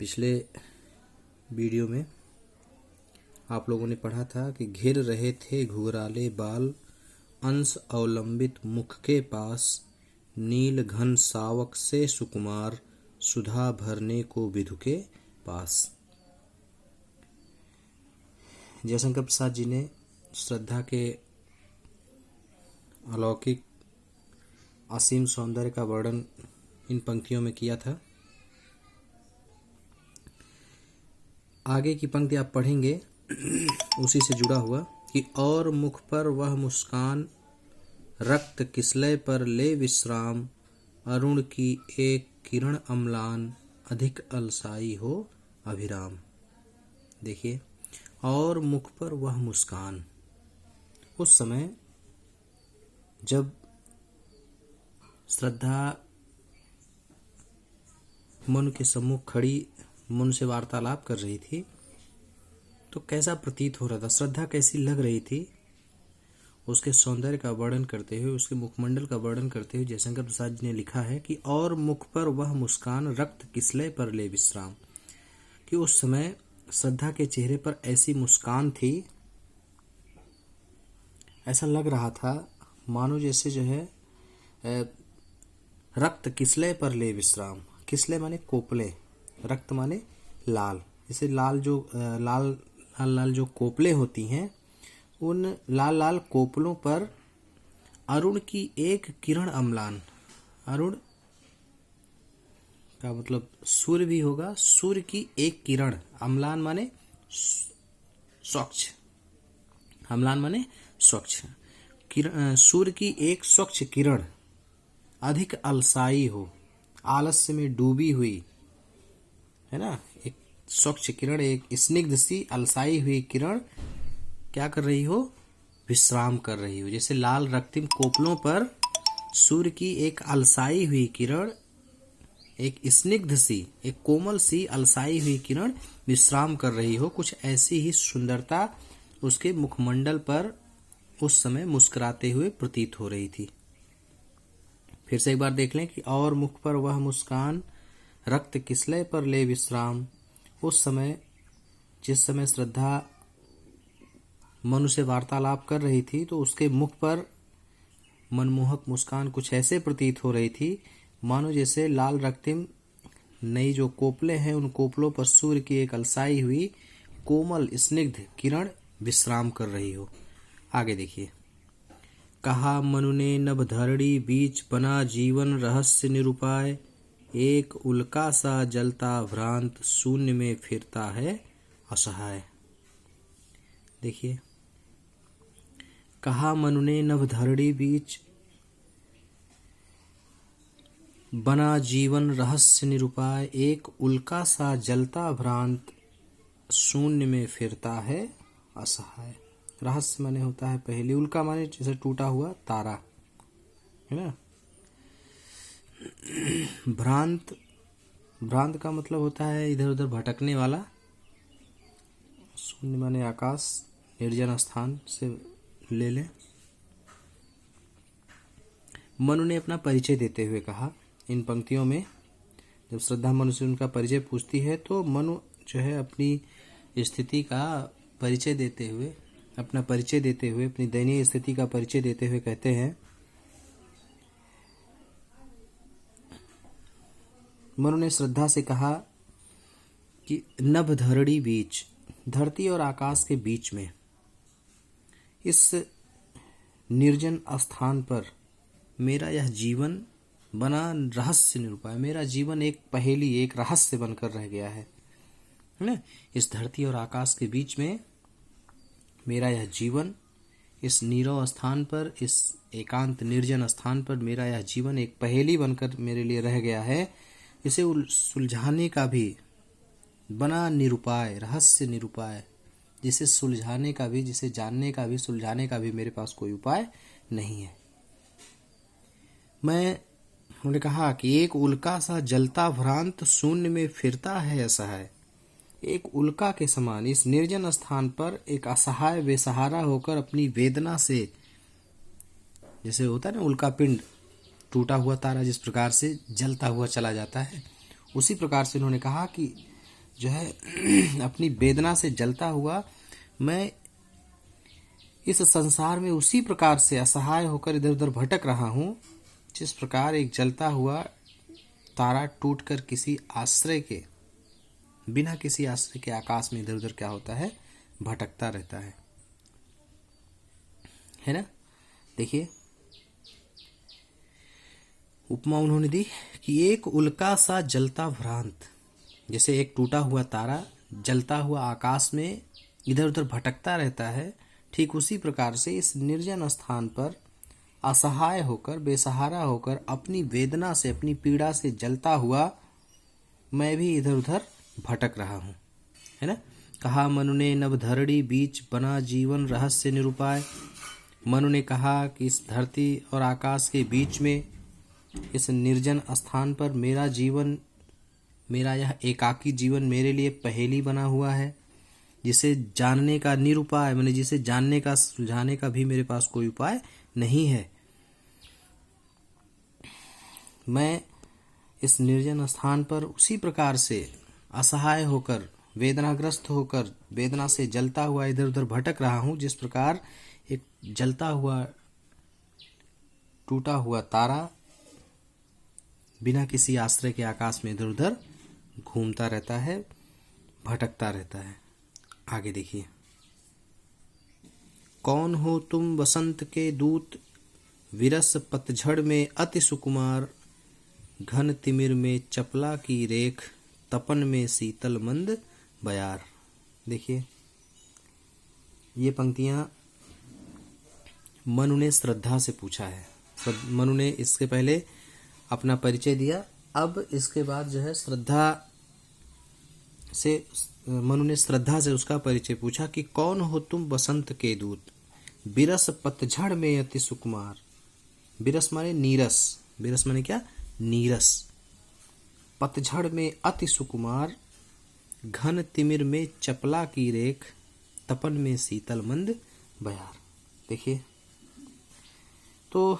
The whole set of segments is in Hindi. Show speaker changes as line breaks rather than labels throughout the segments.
पिछले वीडियो में आप लोगों ने पढ़ा था कि घिर रहे थे घुघराले बाल, अंश अवलंबित मुख के पास, नील घन सावक से सुकुमार, सुधा भरने को विधु के पास। जयशंकर प्रसाद जी ने श्रद्धा के अलौकिक असीम सौंदर्य का वर्णन इन पंक्तियों में किया था। आगे की पंक्ति आप पढ़ेंगे उसी से जुड़ा हुआ कि और मुख पर वह मुस्कान, रक्त किसलय पर ले विश्राम, अरुण की एक किरण अम्लान, अधिक अलसाई हो अभिराम। देखिए, और मुख पर वह मुस्कान। उस समय जब श्रद्धा मनु के सम्मुख खड़ी मनु से वार्तालाप कर रही थी तो कैसा प्रतीत हो रहा था, श्रद्धा कैसी लग रही थी, उसके सौंदर्य का वर्णन करते हुए, उसके मुखमंडल का वर्णन करते हुए जयशंकर प्रसाद जी ने लिखा है कि और मुख पर वह मुस्कान, रक्त किसलय पर ले विश्राम। कि उस समय श्रद्धा के चेहरे पर ऐसी मुस्कान थी, ऐसा लग रहा था मानो जैसे जो है रक्त किसलय पर ले विश्राम। किसलय माने कोपले, रक्त माने लाल। जैसे लाल लाल जो कोपले होती हैं, उन लाल लाल कोपलों पर अरुण की एक किरण अम्लान। अरुण का मतलब सूर्य भी होगा, सूर्य की एक किरण। अम्लान माने स्वच्छ, अम्लान माने स्वच्छ। सूर्य की एक स्वच्छ किरण अधिक अलसाई हो, आलस्य में डूबी हुई है ना। एक स्वच्छ किरण, एक स्निग्ध सी अलसाई हुई किरण क्या कर रही हो, विश्राम कर रही हो। जैसे लाल रक्तिम कोपलों पर सूर्य की एक अलसाई हुई किरण, एक स्निग्ध सी, एक कोमल सी अलसाई हुई किरण विश्राम कर रही हो, कुछ ऐसी ही सुंदरता उसके मुखमंडल पर उस समय मुस्कुराते हुए प्रतीत हो रही थी। फिर से एक बार देख लें कि और मुख पर वह मुस्कान, रक्त किसलय पर ले विश्राम। उस समय जिस समय श्रद्धा मनु से वार्तालाप कर रही थी तो उसके मुख पर मनमोहक मुस्कान कुछ ऐसे प्रतीत हो रही थी मानो जैसे लाल रक्तिम नई जो कोपले हैं, उन कोपलों पर सूर्य की एक अलसाई हुई कोमल स्निग्ध किरण विश्राम कर रही हो। आगे देखिए, कहा मनु ने नभ धरणी बीच, बना जीवन रहस्य निरुपाय, एक उल्का सा जलता भ्रांत, शून्य में फिरता है असहाय। देखिए, कहा मनु ने नभ धरणी बीच, बना जीवन रहस्य निरुपाय, एक उल्का सा जलता भ्रांत, शून्य में फिरता है असहाय। रहस्य माने होता है पहली, उल्का माने जैसे टूटा हुआ तारा है ना। भ्रांत, भ्रांत का मतलब होता है इधर उधर भटकने वाला। शून्य माने आकाश, निर्जन स्थान से ले लें। मनु ने अपना परिचय देते हुए कहा, इन पंक्तियों में जब श्रद्धा मनु से उनका परिचय पूछती है तो मनु जो है अपनी स्थिति का परिचय देते हुए, अपना परिचय देते हुए, अपनी दयनीय स्थिति का परिचय देते हुए कहते हैं, मनु ने श्रद्धा से कहा कि नभ धरणी बीच, धरती और आकाश के बीच में, इस निर्जन स्थान पर मेरा यह जीवन बना रहस्य निरूपाय। मेरा जीवन एक पहेली, एक रहस्य बनकर रह गया है ना। इस धरती और आकाश के बीच में मेरा यह जीवन, इस नीरव स्थान पर, इस एकांत निर्जन स्थान पर मेरा यह जीवन एक पहेली बनकर मेरे लिए रह गया है। इसे सुलझाने का भी बना निरूपाय, रहस्य निरूपाय, जिसे सुलझाने का भी, जिसे जानने का भी, सुलझाने का भी मेरे पास कोई उपाय नहीं है। उन्होंने कहा कि एक उल्का सा जलता भ्रांत, शून्य में फिरता है असहाय। एक उल्का के समान इस निर्जन स्थान पर एक असहाय बेसहारा होकर अपनी वेदना से, जैसे होता है ना उल्का पिंड, टूटा हुआ तारा जिस प्रकार से जलता हुआ चला जाता है, उसी प्रकार से उन्होंने कहा कि जो है अपनी वेदना से जलता हुआ मैं इस संसार में उसी प्रकार से असहाय होकर इधर उधर भटक रहा हूँ जिस प्रकार एक जलता हुआ तारा टूटकर किसी आश्रय के, बिना किसी आश्रय के आकाश में इधर उधर क्या होता है, भटकता रहता है ना। देखिए उपमा उन्होंने दी कि एक उल्का सा जलता भ्रांत, जैसे एक टूटा हुआ तारा जलता हुआ आकाश में इधर उधर भटकता रहता है, ठीक उसी प्रकार से इस निर्जन स्थान पर असहाय होकर, बेसहारा होकर, अपनी वेदना से, अपनी पीड़ा से जलता हुआ मैं भी इधर उधर भटक रहा हूँ, है ना। कहा मनु ने नभ धरणी बीच बना जीवन रहस्य निरूपाय। मनु ने कहा कि इस धरती और आकाश के बीच में, इस निर्जन स्थान पर मेरा जीवन, मेरा यह एकाकी जीवन मेरे लिए पहेली बना हुआ है, जिसे जानने का निरुपाय, मैंने जिसे जानने का, सुलझाने का भी मेरे पास कोई उपाय नहीं है। मैं इस निर्जन स्थान पर उसी प्रकार से असहाय होकर, वेदनाग्रस्त होकर, वेदना से जलता हुआ इधर उधर भटक रहा हूँ, जिस प्रकार एक जलता हुआ टूटा हुआ तारा बिना किसी आश्रय के आकाश में इधर उधर घूमता रहता है, भटकता रहता है। आगे देखिए, कौन हो तुम बसंत के दूत, विरस पतझड़ में अति सुकुमार, घन तिमिर में चपला की रेख, तपन में शीतल मंद बयार। देखिए ये पंक्तियां मनु ने श्रद्धा से पूछा है। मनु ने इसके पहले अपना परिचय दिया, अब इसके बाद जो है श्रद्धा से, मनु ने श्रद्धा से उसका परिचय पूछा कि कौन हो तुम बसंत के दूत, बिरस पतझड़ में अति सुकुमार। बिरस माने नीरस, बिरस माने क्या, नीरस। पतझड़ में अति सुकुमार, घन तिमिर में चपला की रेख, तपन में शीतल मंद बयार। देखिए तो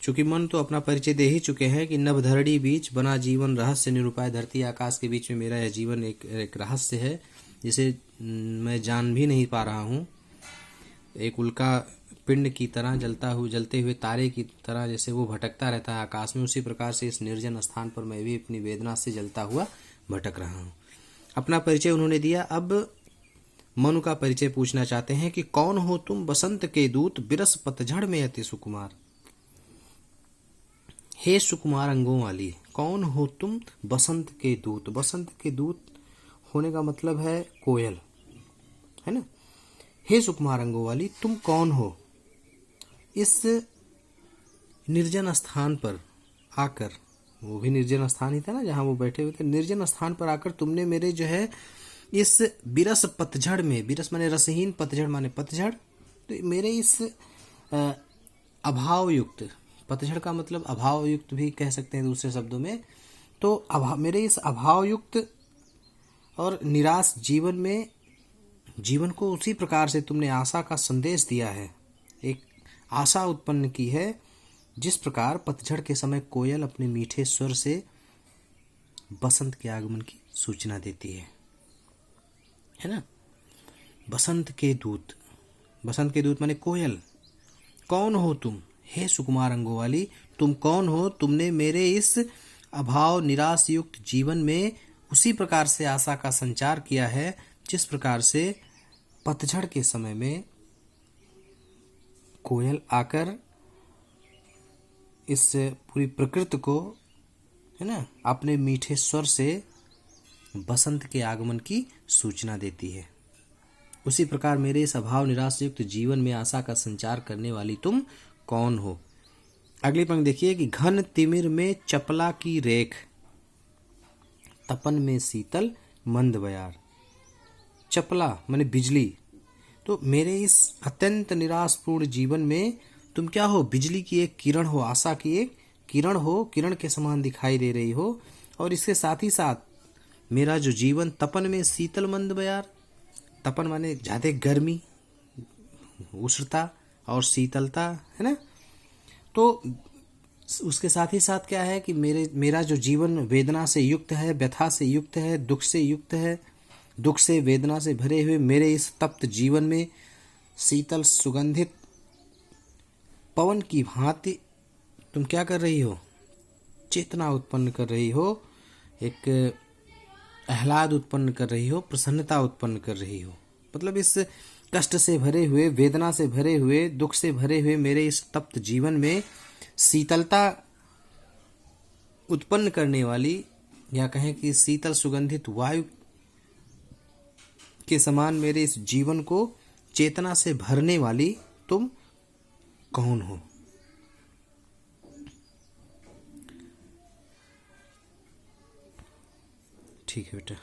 चूंकि मन तो अपना परिचय दे ही चुके हैं कि नभ धरणी बीच बना जीवन रहस्य निरूपाय। धरती आकाश के बीच में मेरा यह जीवन एक रहस्य है, जिसे मैं जान भी नहीं पा रहा हूँ। एक उल्का पिंड की तरह जलते हुए तारे की तरह जैसे वो भटकता रहता है आकाश में, उसी प्रकार से इस निर्जन स्थान पर मैं भी अपनी वेदना से जलता हुआ भटक रहा हूँ। अपना परिचय उन्होंने दिया। अब मनु का परिचय पूछना चाहते हैं कि कौन हो तुम बसंत के दूत, बिरस पतझड़ में अति सुकुमार। हे सुकुमार अंगों वाली, कौन हो तुम बसंत के दूत। बसंत के दूत होने का मतलब है कोयल, है ना। हे सुकुमार अंगों वाली, तुम कौन हो। इस निर्जन स्थान पर आकर, वो भी निर्जन स्थान ही था ना जहां वो बैठे हुए थे, निर्जन स्थान पर आकर तुमने मेरे जो है इस बिरस पतझड़ में, बिरस माने रसहीन, पतझड़ माने पतझड़, तो मेरे इस अभाव युक्त, पतझड़ का मतलब अभाव युक्त भी कह सकते हैं दूसरे शब्दों में, तो मेरे इस अभाव युक्त और निराश जीवन में, जीवन को उसी प्रकार से तुमने आशा का संदेश दिया है, एक आशा उत्पन्न की है, जिस प्रकार पतझड़ के समय कोयल अपने मीठे स्वर से बसंत के आगमन की सूचना देती है ना। बसंत के दूत, बसंत के दूत माने कोयल। कौन हो तुम, हे सुकुमार अंगों वाली, तुम कौन हो। तुमने मेरे इस अभाव निराश युक्त जीवन में उसी प्रकार से आशा का संचार किया है, जिस प्रकार से पतझड़ के समय में कोयल आकर इस पूरी प्रकृति को, है ना, अपने मीठे स्वर से बसंत के आगमन की सूचना देती है। उसी प्रकार मेरे इस अभाव निराश युक्त जीवन में आशा का संचार करने वाली तुम कौन हो। अगली पंक्ति देखिए कि घन तिमिर में चपला की रेख, तपन में शीतल मंद बयार। चपला माने बिजली, तो मेरे इस अत्यंत निराशपूर्ण जीवन में तुम क्या हो, बिजली की एक किरण हो, आशा की एक किरण हो, किरण के समान दिखाई दे रही हो। और इसके साथ ही साथ मेरा जो जीवन, तपन में शीतल मंद बयार, तपन माने ज्यादा गर्मी, उष्णता और शीतलता, है ना। तो उसके साथ ही साथ क्या है कि मेरा जो जीवन वेदना से युक्त है, व्यथा से युक्त है, दुख से युक्त है, दुख से वेदना से भरे हुए मेरे इस तप्त जीवन में शीतल सुगंधित पवन की भांति तुम क्या कर रही हो? चेतना उत्पन्न कर रही हो, एक आह्लाद उत्पन्न कर रही हो, प्रसन्नता उत्पन्न कर रही हो। मतलब इस कष्ट से भरे हुए, वेदना से भरे हुए, दुख से भरे हुए मेरे इस तप्त जीवन में शीतलता उत्पन्न करने वाली, या कहें कि शीतल सुगंधित वायु के समान मेरे इस जीवन को चेतना से भरने वाली तुम कौन हो? ठीक है बेटा।